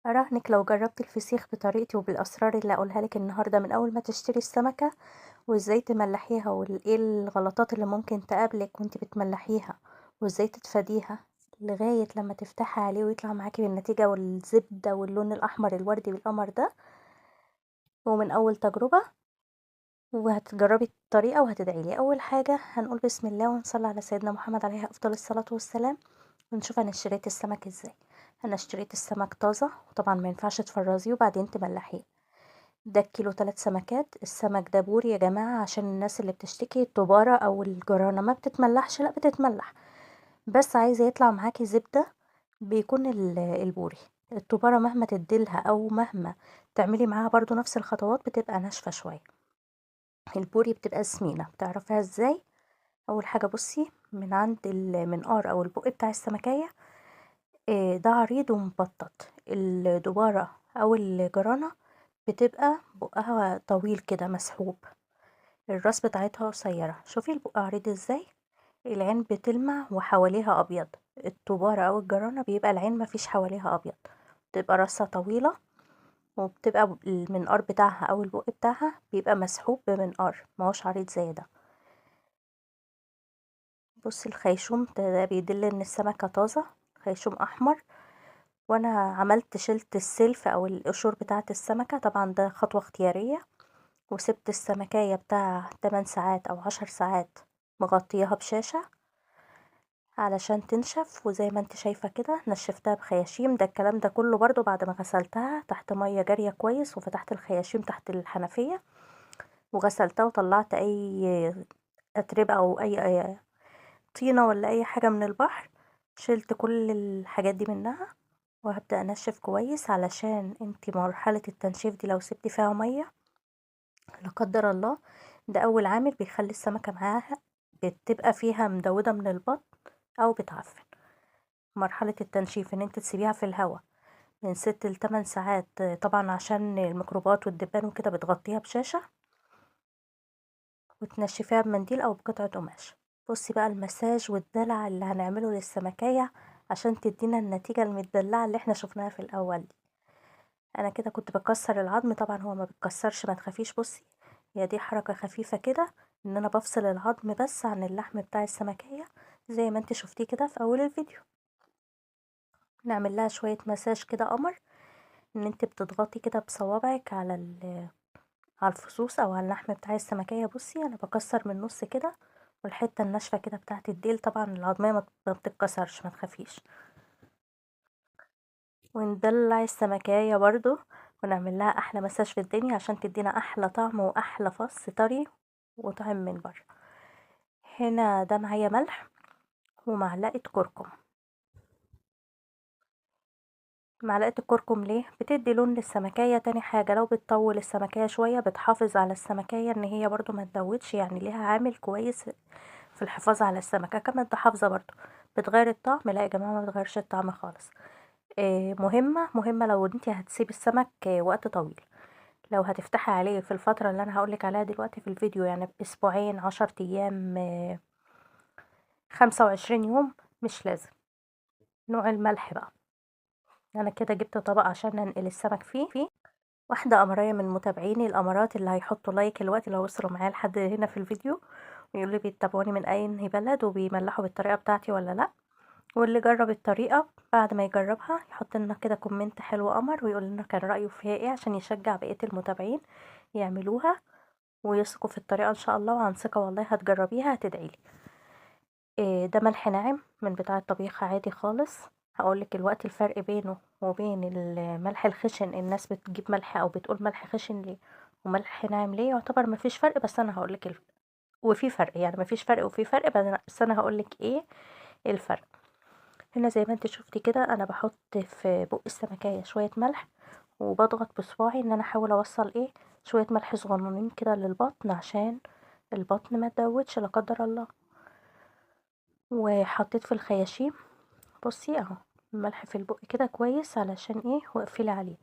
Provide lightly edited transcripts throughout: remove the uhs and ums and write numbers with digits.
أراهنك لو جربتي الفسيخ بطريقتي وبالأسرار اللي هقولها لك النهاردة من أول ما تشتري السمكة وازاي تملحيها وايه الغلطات اللي ممكن تقابلك وانتي بتملحيها وازاي تتفاديها لغاية لما تفتحي عليه ويطلع معاكي بالنتيجة والزبدة واللون الأحمر الوردي بالقمر ده، ومن أول تجربة وهتجربي الطريقة وهتدعيلي. أول حاجة هنقول بسم الله ونصلي على سيدنا محمد عليه أفضل الصلاة والسلام ونشوف أنا اشتريت السمك ازاي. أنا اشتريت السمك طازة وطبعا ما ينفعش تفرزيه وبعدين تملحيه. ده الكيلو 3 سمكات. السمك ده بوري يا جماعة عشان الناس اللي بتشتكي الطبارة أو الجرانة ما بتتملحش، لا بتتملح بس عايزة يطلع معاكي زبدة بيكون البوري. الطبارة مهما تديلها أو مهما تعملي معاها برضو نفس الخطوات بتبقى ناشفة شوية. البوري بتبقى سمينة. بتعرفيها ازاي؟ أول حاجة بصي من عند المنقار أو البق بتاع السمكية، ده عريض ومبطط. الدبارة أو الجرانة بتبقى بقها طويل كده مسحوب، الراس بتاعتها قصيرة. شوفي البق عريض ازاي، العين بتلمع وحواليها أبيض. الطبارة أو الجرانة بيبقى العين مفيش حواليها أبيض، بتبقى راسها طويلة وبتبقى المنقار بتاعها أو البق بتاعها بيبقى مسحوب بمنقار ماهوش عريض زي ده. بصي الخيشوم ده بيدل ان السمكة طازة، خيشوم أحمر. وانا شلت السلف او القشور بتاعه السمكة، طبعا ده خطوة اختيارية. وسبت السمكية بتاع 8 ساعات او 10 ساعات مغطياها بشاشة علشان تنشف، وزي ما انت شايفة كده نشفتها بخياشيم. ده الكلام ده كله برضو بعد ما غسلتها تحت مية جارية كويس وفتحت الخياشيم تحت الحنفية وغسلتها وطلعت اي اتربة او اي طينة ولا اي حاجة من البحر، شلت كل الحاجات دي منها. وهبدأ انشف كويس علشان انتي مرحلة التنشيف دي لو سبتي فيها مية لا قدر الله ده اول عامل بيخلي السمكة معاها بتبقى فيها مدودة من البطن او بتعفن. مرحلة التنشيف ان انت تسيبيها في الهواء من 6 ل8 ساعات، طبعا عشان الميكروبات والدبان وكده بتغطيها بشاشة وتنشفيها بمنديل او بقطعة قماش. بصي بقى المساج والدلع اللي هنعمله للسمكية عشان تدينا النتيجة المدلعة اللي احنا شفناها في الاول دي. انا كده كنت بكسر العظم، طبعا هو ما بتكسرش ما تخافيش. بصي هي دي حركة خفيفة كده ان انا بفصل العظم بس عن اللحم بتاع السمكية زي ما انت شفتيه كده في اول الفيديو. نعمل لها شوية مساج كده قمر، ان انت بتضغطي كده بصوابعك على على الفصوص او على اللحم بتاع السمكية. بصي انا بكسر من النص كده، والحتة الناشفة كده بتاعت الديل طبعا العظمية ما بتتكسرش ما تخافيش. وندلع السمكية برضو ونعمل لها احلى مساج في الدنيا عشان تدينا احلى طعم واحلى فص طري وطعم من بره. هنا ده معايا ملح ومعلقة كركم. معلقة الكركم ليه؟ بتدي لون للسمكية. تاني حاجة لو بتطول السمكية شوية بتحافظ على السمكية ان هي برضو ما تدوتش، يعني ليها عامل كويس في الحفاظ على السمكة. كمان تحافظة برضو بتغير الطعم؟ لا يا جماعة ما بتغيرش الطعم خالص. مهمة لو انتي هتسيبي السمك وقت طويل. لو هتفتحي عليه في الفترة اللي انا هقولك عليها دلوقتي في الفيديو، يعني اسبوعين 10 ايام 25 يوم، مش لازم. نوع الملح بقى، انا كده جبت طبق عشان ننقل السمك فيه. واحدة قمرية من متابعيني الامارات اللي هيحطوا لايك الوقت لو وصلوا معايا لحد هنا في الفيديو ويقولوا لي بيتابعوني من اي بلد وبيملحوا بالطريقة بتاعتي ولا لا. واللي جرب الطريقة بعد ما يجربها يحط لنا كده كومنت حلو قمر ويقول لنا كان رأيه فيها ايه عشان يشجع بقية المتابعين يعملوها ويثقوا في الطريقة ان شاء الله. وعن ثقة والله هتجربيها هتدعيلي. ده ملح ناعم من بتاع الطبيخ عادي خالص. هقولك الوقت الفرق بينه وبين الملح الخشن. الناس بتجيب ملح او بتقول ملح خشن ليه وملح ناعم ليه، يعتبر مفيش فرق بس انا هقولك وفي فرق، يعني مفيش فرق وفي فرق بس انا هقولك ايه الفرق. هنا زي ما انت شفتي كده انا بحط في بق السمكية شوية ملح وبضغط بصباعي ان انا احاول اوصل شوية ملح صغننين كده للبطن عشان البطن ما تدوتش لا قدر الله. وحطيت في الخياشيم بصي اهو الملح في البق كده كويس علشان واقفلي عليه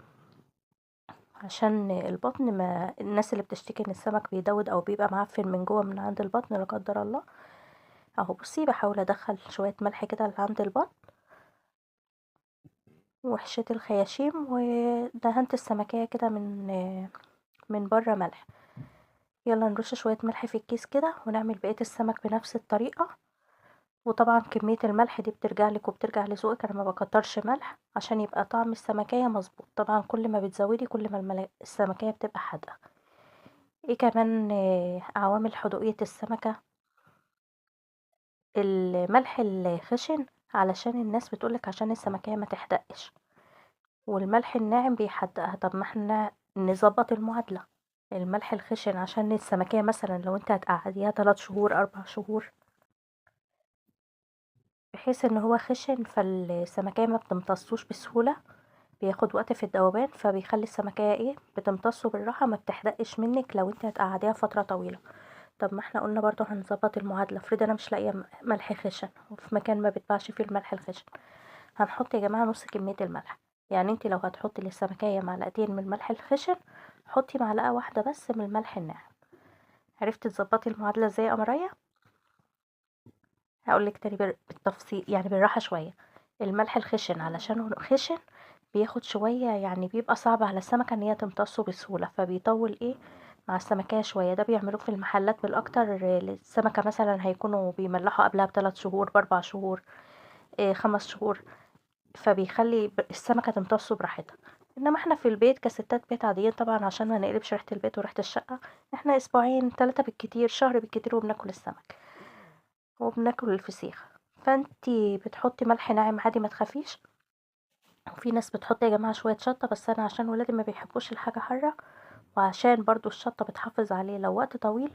عشان البطن. ما الناس اللي بتشتكي ان السمك بيدود او بيبقى معفن من جوه من عند البطن لا قدر الله، اهو بصي بحاول ادخل شويه ملح كده لعند البطن وحشيت الخياشيم ودهنت السمكية كده من بره ملح. يلا نرش شوية ملح في الكيس كده ونعمل بقية السمك بنفس الطريقة. وطبعا كمية الملح دي بترجعلك وبترجع لذوقك، انا ما بكترش ملح عشان يبقى طعم السمكية مظبوط. طبعا كل ما بتزودي كل ما السمكية بتبقى حادقة. ايه كمان عوامل حدوقية السمكة؟ الملح الخشن، علشان الناس بتقولك عشان السمكية ما تحدقش، والملح الناعم بيحدقها. طب ما احنا نظبط المعادلة. الملح الخشن عشان السمكية مثلا لو انت هتقعديها 3 شهور 4 شهور، بحيث ان هو خشن فالسمكية ما بتمتصوش بسهولة، بياخد وقت في الذوبان، فبيخلي السمكية ايه بتمتصه بالراحة، ما بتحدقش منك لو انت هتقعديها فترة طويلة. طب ما احنا قلنا برضو هنظبط المعادلة. افرض انا مش لاقية ملح خشن وفي مكان ما بتباعش فيه الملح الخشن، هنحط يا جماعة نص كمية الملح. يعني انت لو هتحطي للسمكية معلقتين من الملح الخشن، حطي معلقة واحدة بس من الملح الناعم. عرفتي تظبطي المعادلة ازاي يا قمرية؟ هقولك تاني بالتفصيل، يعني بالراحة شوية. الملح الخشن علشان هو خشن بياخد شوية، يعني بيبقى صعب على السمكة ان هي تمتصه بسهولة، فبيطول ايه مع السمكية شوية. ده بيعملوه في المحلات بالاكتر للسمكة، مثلا هيكونوا بيملحوا قبلها ب3 شهور ب4 شهور 5 شهور، فبيخلي السمكة تمتصه براحتها. انما احنا في البيت كستات بيت عاديين طبعا، عشان ما نقلبش ريحة البيت وريحة الشقة، احنا اسبوعين 3 بالكتير، شهر بالكتير وبناكل السمك وبناكل الفسيخ. فانتي بتحطي ملح ناعم عادي ما تخافيش. وفي ناس بتحط يا جماعة شوية شطة، بس انا عشان ولادي ما بيحبوش الحاجة حارة، وعشان برضو الشطة بتحافظ عليه لو وقت طويل،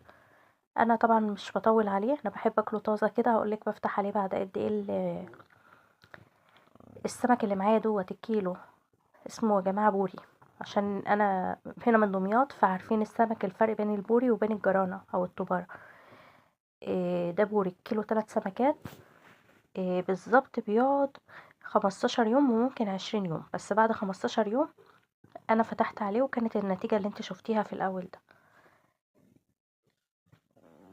انا طبعا مش بطول عليه، انا بحب اكله طازة كده. هقولك بفتح عليه بعد قد ايه السمك اللي معايا دوت الكيلو اسمه يا جماعة بوري، عشان انا هنا من دمياط فعارفين السمك الفرق بين البوري وبين الجرانة او التبارة. إيه ده بوري كيلو 3 سمكات. إيه بالظبط بيقعد 15 يوم وممكن 20 يوم، بس بعد 15 يوم انا فتحت عليه وكانت النتيجة اللي انت شفتيها في الاول ده.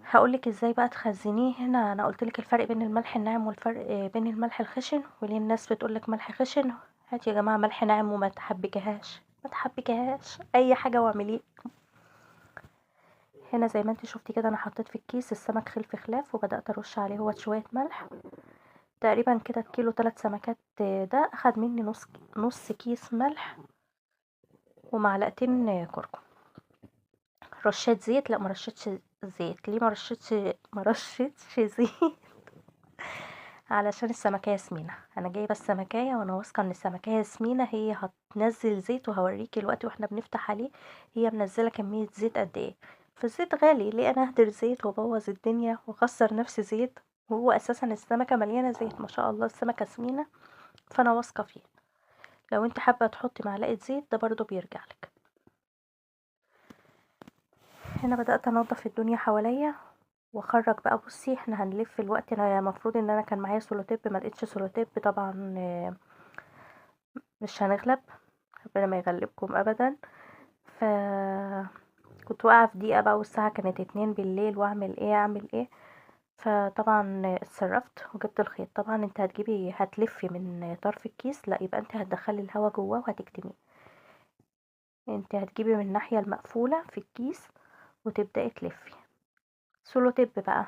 هقولك ازاي بقى تخزنيه. هنا انا قلتلك الفرق بين الملح الناعم والفرق بين الملح الخشن، وليه الناس بتقولك ملح خشن. هات يا جماعة ملح ناعم وما تحبكهاش، ما تحبكهاش اي حاجة واعمليه. هنا زي ما انت شفتي كده انا حطيت في الكيس السمك خلف خلاف، وبدأت ارش عليه هو شوية ملح. تقريبا كده الكيلو 3 سمكات ده اخد مني نص كيس ملح ومعلقتين كركم. رشيت زيت، لا مرشتش زيت. ليه مرشتش زيت؟ علشان السمكية سمينة. انا جايبة السمكية وانا واثقة ان السمكية سمينة، هي هتنزل زيت، وهوريكي الوقت واحنا بنفتح عليه هي منزلة كمية زيت قد ايه. فالزيت غالي، ليه انا اهدر زيت وابوظ الدنيا واخسر نفسي زيت، وهو اساسا السمكة مليانة زيت ما شاء الله، السمكة سمينة، فانا واثقة فيه. لو انت حابة تحطي معلقة زيت ده برضو بيرجعلك. هنا بدأت انضف الدنيا حواليا واخرج بقى. بصي احنا هنلف الوقت، انا المفروض ان انا كان معايا سولوتيب ما لقيتش سولوتيب طبعا. مش هنغلب، ربنا ما يغلبكم ابدا. ف كنت واقعه في دقيقه بقى، والساعه كانت 2 بالليل، واعمل ايه اعمل ايه. فطبعا اتصرفت وجبت الخيط. طبعا انت هتلفي من طرف الكيس، لا يبقى انت هتدخلي الهواء جواه وهتكتميه. انت هتجيبي من الناحيه المقفوله في الكيس وتبداي تلفي. سولوتيب بقى،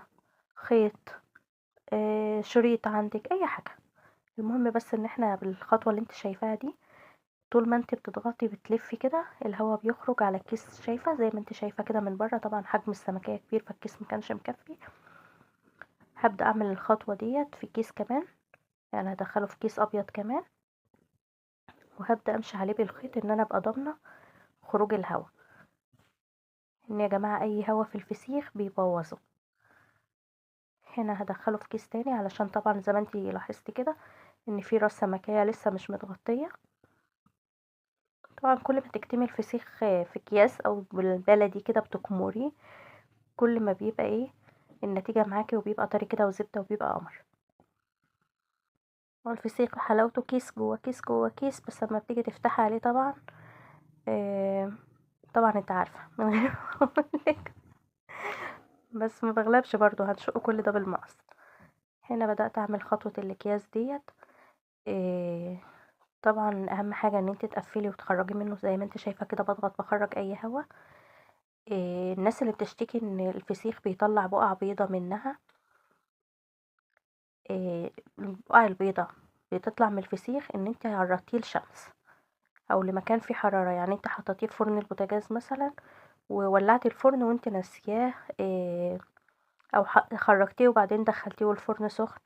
خيط، شريط عندك اي حاجه. المهم بس ان احنا بالخطوه اللي انت شايفاها دي، طول ما انت بتضغطي بتلفي كده الهواء بيخرج على الكيس. شايفه زي ما انت شايفه كده من بره، طبعا حجم السمكيه كبير فالكيس مكانش مكفي. هبدا اعمل الخطوه ديت في كيس كمان، يعني هدخله في كيس ابيض كمان، وهبدا امشي عليه بالخيط ان انا ابقى ضامنه خروج الهواء. ان يا جماعه اي هواء في الفسيخ بيبوظه. هنا هدخله في كيس تاني، علشان طبعا زي ما انت لاحظتي كده ان في راس سمكيه لسه مش متغطيه. طبعا كل ما تكتمي الفسيخ في اكياس او بالبلدي كده بتكمريه، كل ما بيبقى ايه النتيجة معاكي، وبيبقى طري كده وزبدة وبيبقى قمر. هو الفسيخ حلاوته كيس جوه كيس جوه كيس، بس لما بتيجي تفتحي عليه طبعا آه طبعا انت عارفة من غير ما اقولك، بس ما بغلبش برضو، هنشق كل ده بالمقص. هنا بدأت اعمل خطوة الاكياس ديت. آه طبعا اهم حاجه ان انت تقفلي وتخرجي منه زي ما انت شايفه كده، بضغط بخرج اي هوا. الناس اللي بتشتكي ان الفسيخ بيطلع بقع بيضة منها، البقع البيضة بتطلع من الفسيخ ان انت عرضتيه لشمس او لمكان فيه حرارة. يعني انت حطيتيه في فرن البوتاجاز مثلا وولعتي الفرن وانت ناسياه، او خرجتيه وبعدين دخلتيه الفرن سخن،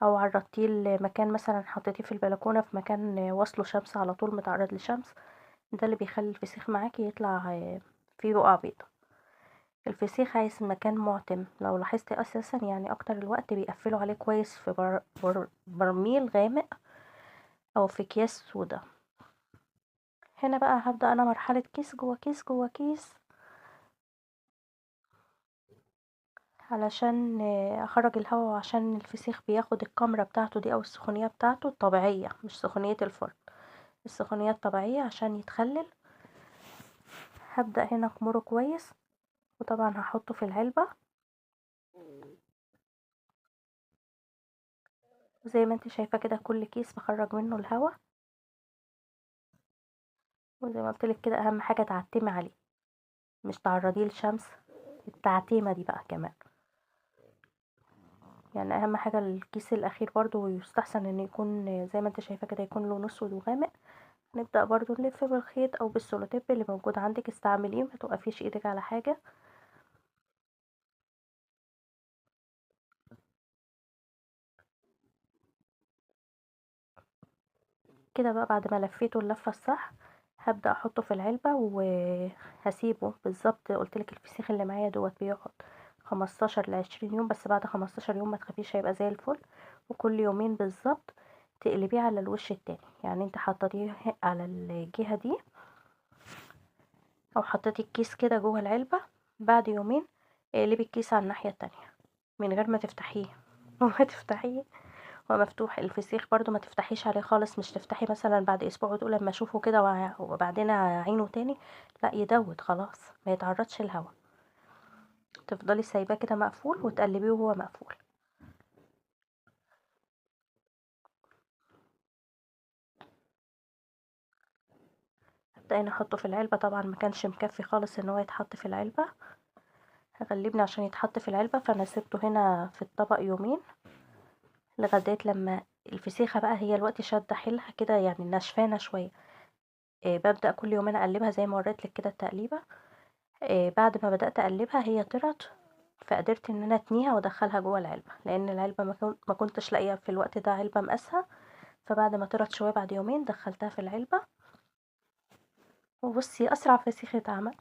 او عرضتيه لمكان مثلا حطيتيه في البلكونة في مكان واصله شمس على طول متعرض لشمس، ده اللي بيخلي الفسيخ معاكي يطلع فيه بقع بيضة. الفسيخ عايز مكان معتم، لو لاحظتي اساسا يعني اكتر الوقت بيقفلوا عليه كويس في برميل غامق او في اكياس سودا. هنا بقى هبدأ انا مرحلة كيس جوه كيس جوه كيس علشان اخرج الهواء، وعشان الفسيخ بياخد الكمرة بتاعته دي او السخونية بتاعته الطبيعية، مش سخونية الفرن، السخونية الطبيعية عشان يتخلل. هبدأ هنا اكمره كويس، وطبعا هحطه في العلبة زي ما انت شايفة كده، كل كيس بخرج منه الهواء. وزي ما قلتلك كده اهم حاجة تعتمي عليه، مش تعرضيه للشمس، التعتيمة دي بقى كمان. يعني اهم حاجة الكيس الاخير برضو يستحسن ان يكون زي ما انت شايفة كده، يكون لونه اسود وغامق. نبدأ برضو نلف بالخيط او بالسولوتيب اللي موجود عندك، استعمليه ما توقفيش ايدك على حاجة. كده بقى بعد ما لفيته اللفة الصح، هبدأ احطه في العلبة وهسيبه بالظبط. قلتلك الفسيخ اللي معايا دوت بيقعد 15 ل20 يوم، بس بعد 15 يوم ما تخافيش هيبقى زي الفل. وكل يومين بالظبط تقلبيه على الوش التاني. يعني انت حطيتيه على الجهة دي او حطيتي الكيس كده جوه العلبة، بعد يومين اقلبي الكيس على الناحية التانية من غير ما تفتحيه وما تفتحيه هو مفتوح. الفسيخ برضو ما تفتحيش عليه خالص، مش تفتحي مثلا بعد اسبوع وتقول لما اشوفه كده وبعدين اعينه تاني، لا يدوت خلاص، ما يتعرضش الهواء. تفضلي سايباه كده مقفول وتقلبيه وهو مقفول. ابدأ انا احطه في العلبة، طبعا ما كانش مكفي خالص ان هو يتحط في العلبة، هغلبني عشان يتحط في العلبة، فانا سبته هنا في الطبق يومين لغاية لما الفسيخة بقى هي الوقت شادة حيلها كده، يعني نشفانة شوية. ببدأ كل يومين اقلبها زي ما وريتلك كده التقليبة. بعد ما بدأت اقلبها هي طرت، فقدرت ان انا اتنيها وادخلها جوه العلبة، لان العلبة ما كنتش لاقيه في الوقت ده علبة مقاسها. فبعد ما طرت شوية بعد يومين دخلتها في العلبة. وبصي اسرع فسيخ اتعمل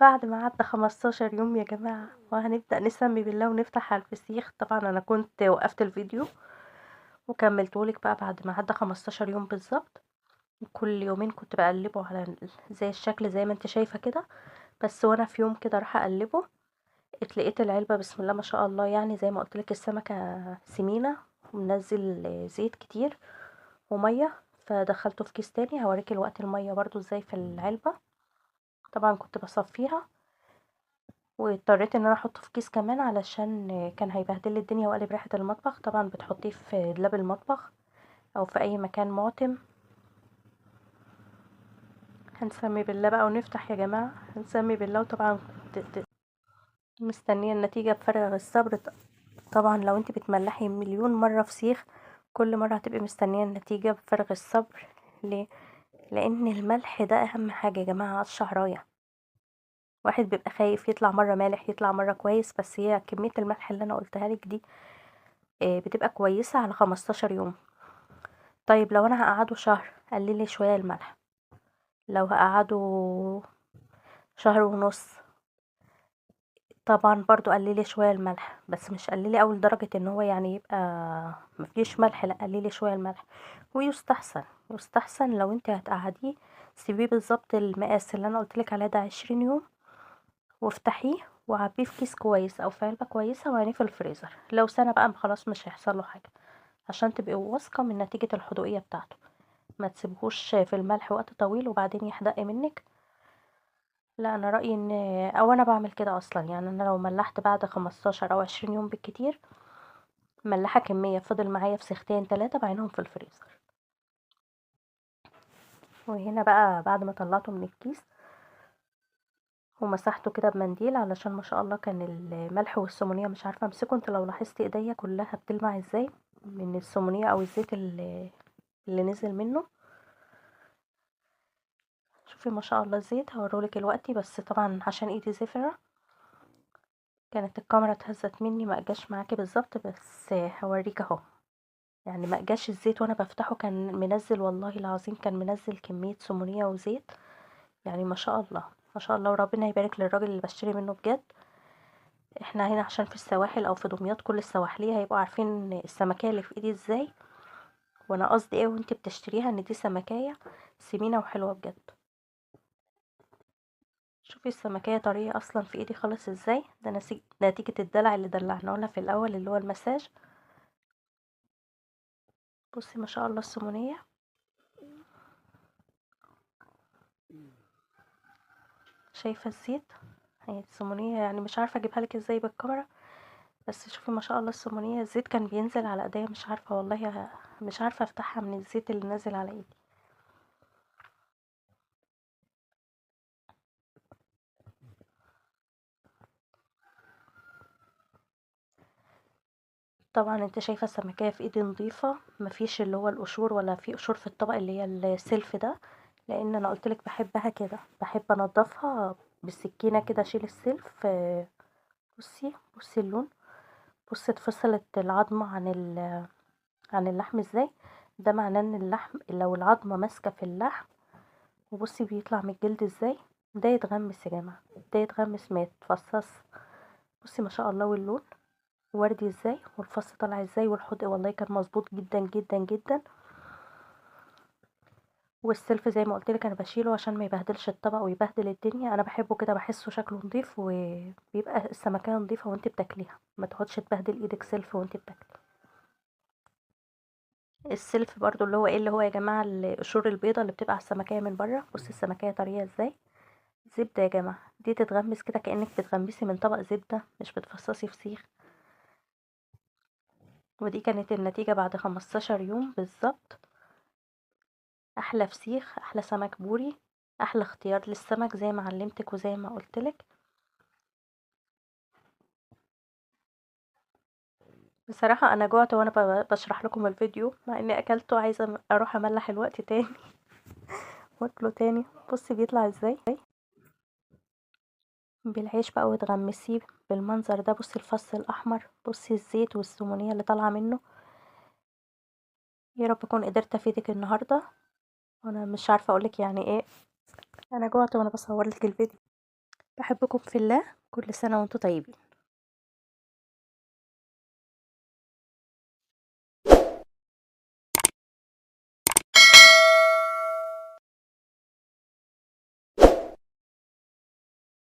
بعد ما عدى 15 يوم يا جماعة. وهنبدأ نسمي بالله ونفتح على الفسيخ. طبعا انا كنت وقفت الفيديو وكملتهولك بقى بعد ما عدى 15 يوم بالظبط. كل يومين كنت بقلبه على زي الشكل زي ما انت شايفة كده. بس وانا في يوم كده راح اقلبه، اتلقيت العلبة بسم الله ما شاء الله، يعني زي ما قلتلك السمكة سمينة ومنزل زيت كتير ومية. فدخلته في كيس تاني، هوريك الوقت المية برضو ازاي في العلبة. طبعا كنت بصفيها، واضطريت ان انا احطه في كيس كمان علشان كان هيبهدل لي الدنيا وقلب ريحة المطبخ. طبعا بتحطيه في دولاب المطبخ او في اي مكان معتم. هنسمي بالله بقى ونفتح يا جماعة، هنسمي بالله. وطبعا مستنية النتيجة بفارغ الصبر. طبعا لو انت بتملحي مليون مرة فسيخ، كل مرة هتبقي مستنية النتيجة بفارغ الصبر. ليه؟ لان الملح ده اهم حاجة يا جماعة على الشعراية. واحد بيبقى خايف يطلع مرة مالح يطلع مرة كويس، بس هي كمية الملح اللي انا قلتها لك دي بتبقى كويسة على 15 يوم. طيب لو انا هقعده شهر قللي شوية الملح، لو هقعده شهر ونص طبعا برضو قللي شوية الملح، بس مش قللي اول درجة ان هو يعني يبقى مفيش ملح، لا قللي شوية الملح. ويستحسن لو انت هتقعديه سيبيه بالظبط المقاس اللي انا قلتلك عليه ده 20 يوم، وافتحيه وعبيه في كيس كويس او في علبة كويسة وعينيه في الفريزر. لو سنة بقى خلاص مش هيحصل له حاجة، عشان تبقي واثقة من نتيجة الحدوقية بتاعته. ما تسيبهوش في الملح وقت طويل وبعدين يحدق منك. لا انا رأيي ان او انا بعمل كده اصلا، يعني انا لو ملحت بعد 15 او 20 يوم بالكتير، ملحة كمية فضل معايا فسيختين 3 بعينهم في الفريزر. وهنا بقى بعد ما طلعته من الكيس ومسحته كده بمنديل، علشان ما شاء الله كان الملح والسمونية مش عارفة امسكه. انت لو لاحظت ايديا كلها بتلمع ازاي من السمونية او الزيت اللي نزل منه. شوفي ما شاء الله الزيت هوريهولك دلوقتي، بس طبعا عشان ايدي زفرة كانت الكاميرا اتهزت مني ما اجاش معاكي بالظبط، بس هوريك اهو. يعني ما اجاش الزيت وانا بفتحه كان منزل، والله العظيم كان منزل كمية سمونية وزيت. يعني ما شاء الله ما شاء الله، وربنا يبارك للراجل اللي بشتري منه بجد. احنا هنا عشان في السواحل او في دمياط كل السواحلية هيبقوا عارفين السمكية اللي في ايدي ازاي، وانا قصدي ايه وانت بتشتريها، ان دي سمكية سمينة وحلوة بجد. شوفي السمكية طرية اصلا في ايدي خالص ازاي، ده نتيجة الدلع اللي دلعناه لها في الاول اللي هو المساج. بصي ما شاء الله السمونية، شايفة الزيت. هي السمونية يعني مش عارفة اجيبها لك ازاي بالكاميرا، بس شوفي ما شاء الله السمونية الزيت كان بينزل على ايديا، مش عارفة والله مش عارفة افتحها من الزيت اللي نازل على ايدي. طبعا انت شايفة السمكية في ايدي نظيفة، مفيش اللي هو القشور ولا في قشور في الطبق اللي هي السلف ده، لان انا قلتلك بحبها كده، بحب انضفها بالسكينة كده اشيل السلف. بصي اللون، بصي اتفصلت العظمة عن اللحم ازاي. ده معناه ان اللحم لو العظمة ماسكة في اللحم، وبصي بيطلع من الجلد ازاي، ده يتغمس يا جماعة، ده يتغمس ما يتفصص. بصي ما شاء الله، واللون وردي ازاي، والفص طالع ازاي، والحدق والله كان مظبوط جدا جدا جدا. والسلف زي ما قلتلك انا بشيله عشان ما يبهدلش الطبق ويبهدل الدنيا، انا بحبه كده، بحسه شكله نضيف وبيبقى السمكية نضيفة وانت بتاكليها، ما تقعدش تبهدل ايدك سلف وانت بتاكلي. السلف برضو اللي هو ايه، اللي هو يا جماعة القشور البيضة اللي بتبقى على السمكية من بره. بصي السمكية طرية ازاي، زبدة يا جماعة، دي تتغمس كده كأنك بتغمسي من طبق زبدة، مش بتفصصي فسيخ. ودي كانت النتيجة بعد 15 يوم بالظبط. احلى فسيخ، احلى سمك بوري، احلى اختيار للسمك زي ما علمتك وزي ما قلتلك. بصراحة انا جوعت وانا بشرح لكم الفيديو، مع اني اكلته، عايزة اروح املح الوقت تاني واكله تاني. بصي بيطلع ازاي بالعيش بقى وتغمسيه بالمنظر ده. بصي الفص الاحمر، بصي الزيت والسمونية اللي طالعة منه. يا رب اكون قدرت افيدك النهاردة، وانا مش عارفة اقولك يعني ايه، انا جوعت وانا بصور لك الفيديو. بحبكم في الله، كل سنة وانتم طيبين.